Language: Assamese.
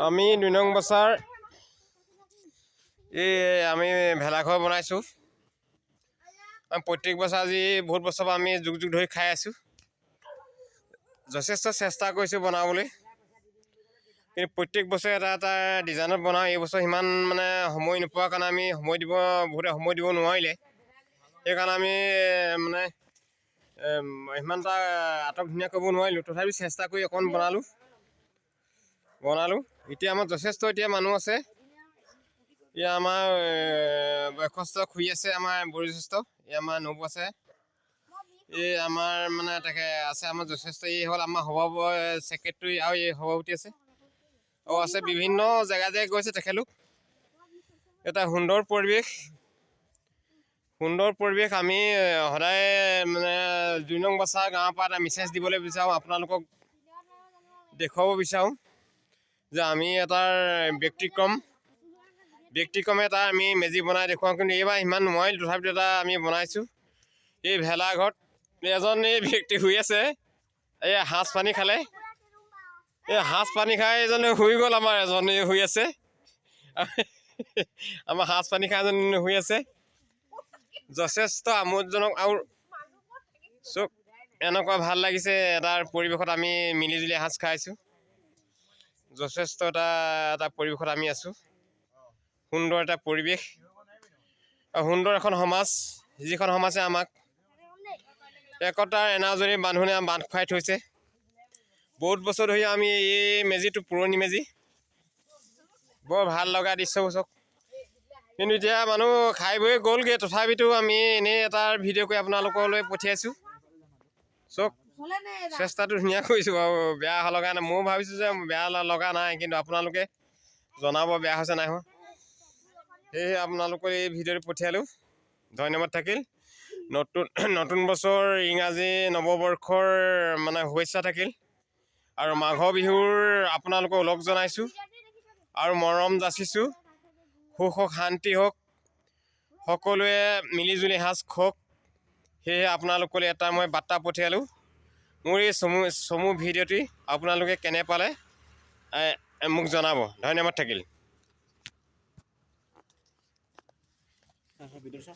আমি ২ নং বছৰ আমি ভেলাঘৰ বনাইছোঁ। প্ৰত্যেক বছৰ আজি বহুত বছৰ পৰা আমি যুগ যুগ ধৰি খাই আছোঁ। যথেষ্ট চেষ্টা কৰিছোঁ বনাবলৈ, কিন্তু প্ৰত্যেক বছৰে এটা এটা ডিজাইনত বনাওঁ। এই বছৰ সিমান মানে সময় নোপোৱাৰ কাৰণে আমি বহুতে সময় দিব নোৱাৰিলে। সেইকাৰণে আমি মানে সিমান এটা আটক ধুনীয়া কৰিব নোৱাৰিলোঁ। তথাপি চেষ্টা কৰি অকণ বনালোঁ। এতিয়া আমাৰ যথেষ্ট মানুহ আছে। এতিয়া আমাৰ বয়সস্থ খুৰী আছে, আমাৰ বয়োজ্যেষ্ঠ আমাৰ নবৌ আছে, আমাৰ মানে তাকে আছে আমাৰ যথেষ্ট। হ'ল আমাৰ সভাপতি ছেক্ৰেটেৰী আৰু এই সভাপতি আছে আৰু আছে বিভিন্ন জেগা গৈছে তেখেতলোক। এটা সুন্দৰ পৰিৱেশ আমি সদায় মানে ২ নং বছৰ গাঁৱৰ পৰা এটা মেছেজ দিবলৈ বিচাৰোঁ, আপোনালোকক দেখুৱাব বিচাৰোঁ যে আমি এটাৰ ব্যতিক্ৰমে এটা আমি মেজি বনাই দেখুৱাওঁ। কিন্তু এইবাৰ ইমান নোৱাৰিলোঁ, তথাপিতো এটা আমি বনাইছোঁ। এই ভেলাঘৰত এজন ব্যক্তি শুই আছে, এই সাঁজ পানী খালে। এই সাঁজ পানী খাই এজনে শুই গ'ল। আমাৰ এজনে শুই আছে, আমাৰ সাঁজ পানী খাই এজন শুই আছে। যথেষ্ট আমোদজনক আৰু চব এনেকুৱা ভাল লাগিছে। এটাৰ পৰিৱেশত আমি মিলিজুলি এসাঁজ খাইছোঁ। যথেষ্ট এটা পৰিৱেশত আমি আছোঁ। সুন্দৰ এটা পৰিৱেশ, সুন্দৰ এখন সমাজ, যিখন সমাজে আমাক একতাৰ এনাজৰী বান্ধোনে বান্ধ খুৱাই থৈছে। বহুত বছৰ ধৰি আমি এই মেজিটো পুৰণি মেজি, বৰ ভাল লগা দৃশ্যবোৰ চাওক। কিন্তু এতিয়া মানুহ খাই বৈ গ'লগৈ, তথাপিতো আমি এনেই এটা ভিডিঅ' কৰি আপোনালোকলৈ পঠিয়াইছোঁ। চাওক, চেষ্টাটো ধুনীয়া কৰিছোঁ বাৰু, বেয়া লগা নাই। ময়ো ভাবিছোঁ যে বেয়া লগা নাই, কিন্তু আপোনালোকে জনাব বেয়া হৈছে নাই হোৱা। সেয়েহে আপোনালোকৰ এই ভিডিঅ'টো পঠিয়ালোঁ, ধন্যবাদ থাকিল। নতুন বছৰ ইংৰাজী নৱবৰ্ষৰ মানে শুভেচ্ছা থাকিল, আৰু মাঘৰ বিহুৰ আপোনালোকক লগ জনাইছোঁ আৰু মৰম যাচিছোঁ। সুখ হওক, শান্তি হওক, সকলোৱে মিলিজুলি এসাঁজ খওক। সেয়েহে আপোনালোকলৈ এটা মই বাৰ্তা পঠিয়ালোঁ। মোৰ এই চমু ভিডিঅ'টি আপোনালোকে কেনে পালে মোক জনাব। ধন্যবাদ থাকিল।